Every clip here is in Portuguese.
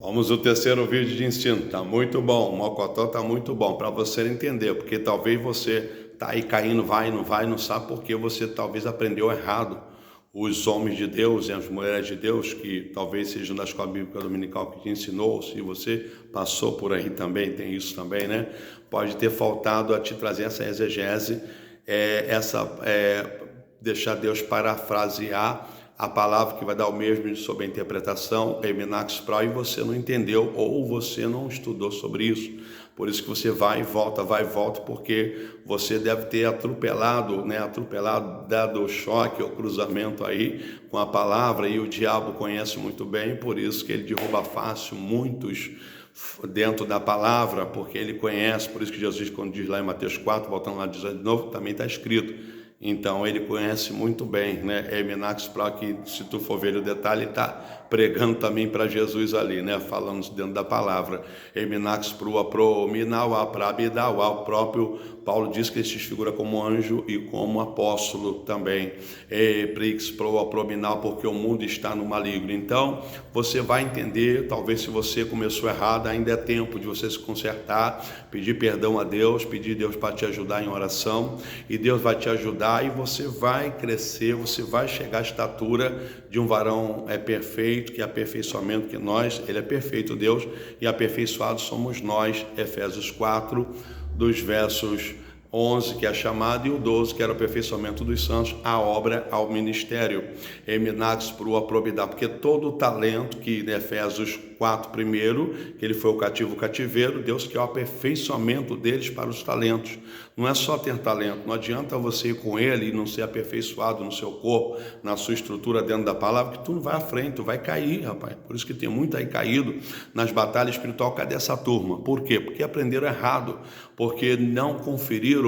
Vamos ao terceiro vídeo de ensino, tá muito bom, o Mocotó tá muito bom, para você entender, porque talvez você tá aí caindo, vai, não sabe porque você talvez aprendeu errado. Os homens de Deus e as mulheres de Deus, que talvez sejam da escola bíblica dominical que te ensinou, se você passou por aí também, tem isso também, né? Pode ter faltado a te trazer essa exegese, deixar Deus parafrasear a palavra que vai dar o mesmo sobre a interpretação, Eminax Pro, e você não entendeu ou você não estudou sobre isso. Por isso que você vai e volta, porque você deve ter atropelado, dado o choque ou cruzamento aí com a palavra, e o diabo conhece muito bem, por isso que ele derruba fácil muitos dentro da palavra, porque ele conhece, por isso que Jesus, quando diz lá em Mateus 4, voltando lá de novo, também está escrito. Então ele conhece muito bem, né? Eminax Pro, que se tu for ver o detalhe, está pregando também para Jesus ali, né? Falando dentro da palavra. Eminax Pro, Minauá, Prabidauá, o próprio Paulo diz que ele se figura como anjo e como apóstolo também. Prix Pro, Minau, porque o mundo está no maligno. Então você vai entender, talvez se você começou errado, ainda é tempo de você se consertar, pedir perdão a Deus, pedir Deus para te ajudar em oração, e Deus vai te ajudar. E você vai crescer, você vai chegar à estatura de um varão perfeito, que é aperfeiçoamento, que nós, ele é perfeito Deus, e aperfeiçoados somos nós, Efésios 4, dos versos 11, que é a chamada, e o 12, que era o aperfeiçoamento dos santos, a obra ao ministério. Eminax Pro, a probidade, porque todo o talento que em Efésios 4 primeiro, que ele foi o cativeiro, Deus quer o aperfeiçoamento deles para os talentos. Não é só ter talento, não adianta você ir com ele e não ser aperfeiçoado no seu corpo, na sua estrutura dentro da palavra, que tu não vai à frente, tu vai cair, rapaz. Por isso que tem muito aí caído nas batalhas espirituais. Cadê essa turma? Por quê? Porque aprenderam errado, porque não conferiram.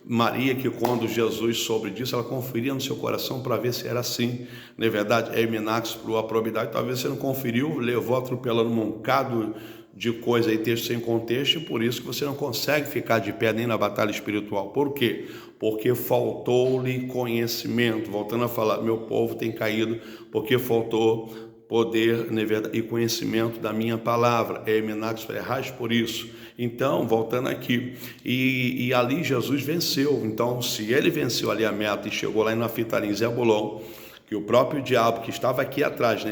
Maria, que quando Jesus soube disso, ela conferia no seu coração para ver se era assim. Na verdade, é Eminax Pro, a probidade, talvez você não conferiu, levou atropelando um bocado de coisa e texto sem contexto, e por isso que você não consegue ficar de pé nem na batalha espiritual. Por quê? Porque faltou-lhe conhecimento. Voltando a falar, meu povo tem caído porque faltou poder e conhecimento da minha palavra. Eminax errais por isso. Então, voltando aqui, e ali Jesus venceu. Então, se ele venceu ali a meta e chegou lá em Nafitalim, Zebulon, que o próprio diabo que estava aqui atrás, né,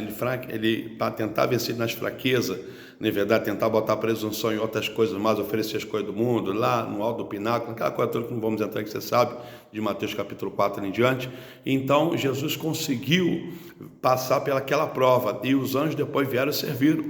ele para tentar vencer nas fraquezas, na verdade, tentar botar presunção em outras coisas, mais oferecer as coisas do mundo, lá no alto do pináculo, aquela coisa toda que não vamos entrar, que você sabe, de Mateus capítulo 4 em diante. Então, Jesus conseguiu passar pelaquela prova, e os anjos depois vieram e serviram.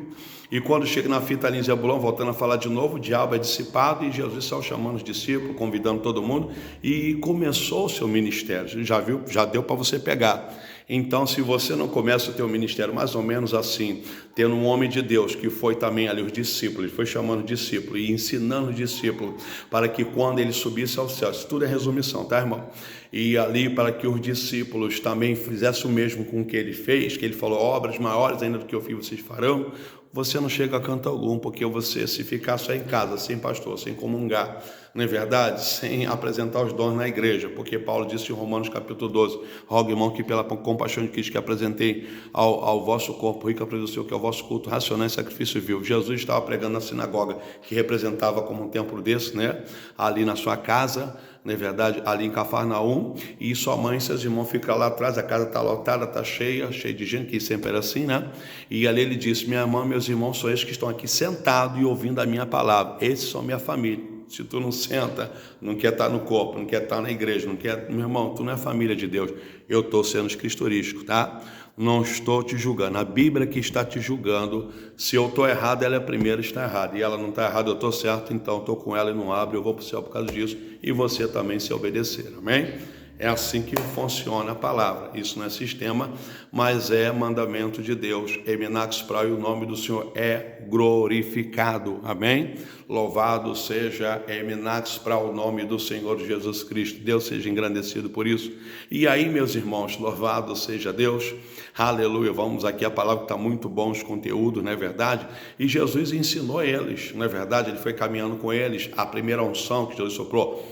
E quando chega na fita ali em Zebulon, voltando a falar de novo, o diabo é dissipado, e Jesus saiu chamando os discípulos, convidando todo mundo, e começou o seu ministério. Já viu? Já deu para você pegar. Então, se você não começa o teu ministério mais ou menos assim, tendo um homem de Deus que foi também ali os discípulos, foi chamando discípulos e ensinando os discípulos para que quando ele subisse ao céu, isso tudo é resumição, tá, irmão? E ali para que os discípulos também fizessem o mesmo com o que ele fez, que ele falou, obras maiores ainda do que eu fiz vocês farão. Você não chega a canto algum, porque você, se ficar só em casa, sem pastor, sem comungar, não é verdade? Sem apresentar os dons na igreja, porque Paulo disse em Romanos capítulo 12, rogo, irmão, que pela compaixão de Cristo que apresentei ao vosso corpo rico a seu, que é o vosso culto racional e sacrifício vivo. Jesus estava pregando na sinagoga, que representava como um templo desse, né? Ali na sua casa, na verdade, ali em Cafarnaum, e sua mãe e seus irmãos ficam lá atrás, a casa está lotada, está cheia de gente, que sempre era assim, né? E ali ele disse, minha mãe, meus irmãos são esses que estão aqui sentados e ouvindo a minha palavra, esses são minha família. Se tu não senta, não quer estar no corpo, não quer estar na igreja, não quer, meu irmão, tu não é família de Deus. Eu estou sendo escriturístico, tá? Não estou te julgando, a Bíblia que está te julgando. Se eu estou errado, ela é a primeira a estar errada, e ela não está errada, eu estou certo, então estou com ela e não abro, eu vou para o céu por causa disso, e você também se obedecer, amém? É assim que funciona a palavra. Isso não é sistema, mas é mandamento de Deus. Eminax Pro, e o nome do Senhor é glorificado. Amém? Louvado seja Eminax Pro, o nome do Senhor Jesus Cristo. Deus seja engrandecido por isso. E aí, meus irmãos, louvado seja Deus. Aleluia. Vamos aqui, a palavra está muito bom, os conteúdos, não é verdade? E Jesus ensinou eles, não é verdade? Ele foi caminhando com eles. A primeira unção que Jesus soprou,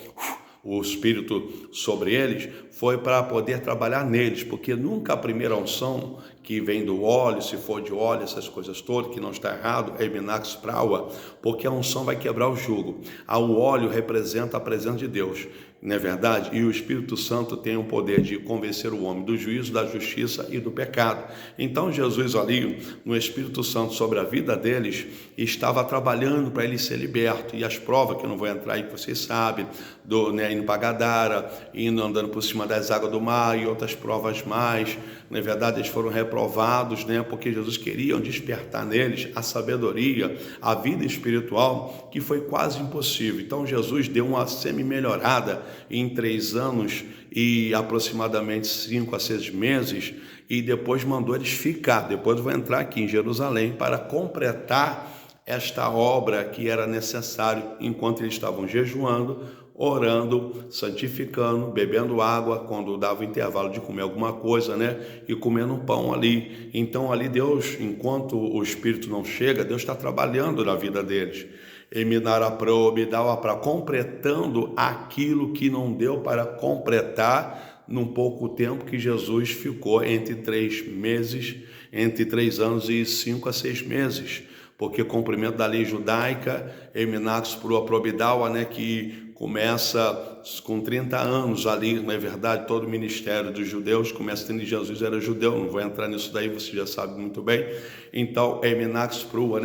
o Espírito sobre eles, foi para poder trabalhar neles, porque nunca a primeira unção que vem do óleo, se for de óleo, essas coisas todas, que não está errado, é Minax Praua, porque a unção vai quebrar o jugo. O óleo representa a presença de Deus, não é verdade? E o Espírito Santo tem o poder de convencer o homem do juízo, da justiça e do pecado. Então Jesus ali, no Espírito Santo sobre a vida deles, estava trabalhando para eles ser libertos. E as provas, que eu não vou entrar aí, que vocês sabem, indo para Gadara, indo andando por cima das águas do mar e outras provas mais, na verdade eles foram reprovados, porque Jesus queria despertar neles a sabedoria, a vida espiritual, que foi quase impossível. Então Jesus deu uma semi-melhorada em 3 anos e aproximadamente 5 a 6 meses, e depois mandou eles ficar. Depois eu vou entrar aqui em Jerusalém para completar esta obra que era necessário enquanto eles estavam jejuando, orando, santificando, bebendo água, quando dava o intervalo de comer alguma coisa, e comendo pão ali. Então ali Deus, enquanto o Espírito não chega, Deus está trabalhando na vida deles. Eminara probe, dava para completando aquilo que não deu para completar num pouco tempo que Jesus ficou entre 3 meses, entre 3 anos e 5 a 6 meses. Porque cumprimento da lei judaica, Eminax pro probidal, que começa com 30 anos ali, não é verdade? Todo o ministério dos judeus começa tendo Jesus era judeu, não vou entrar nisso daí, você já sabe muito bem. Então, Eminax prua,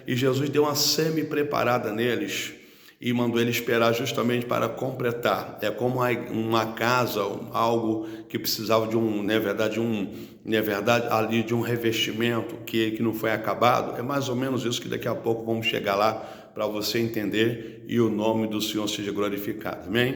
E Jesus deu uma semi-preparada neles e mandou ele esperar justamente para completar. É como uma casa, algo que precisava de ali de um revestimento que não foi acabado. É mais ou menos isso que daqui a pouco vamos chegar lá para você entender e o nome do Senhor seja glorificado. Amém?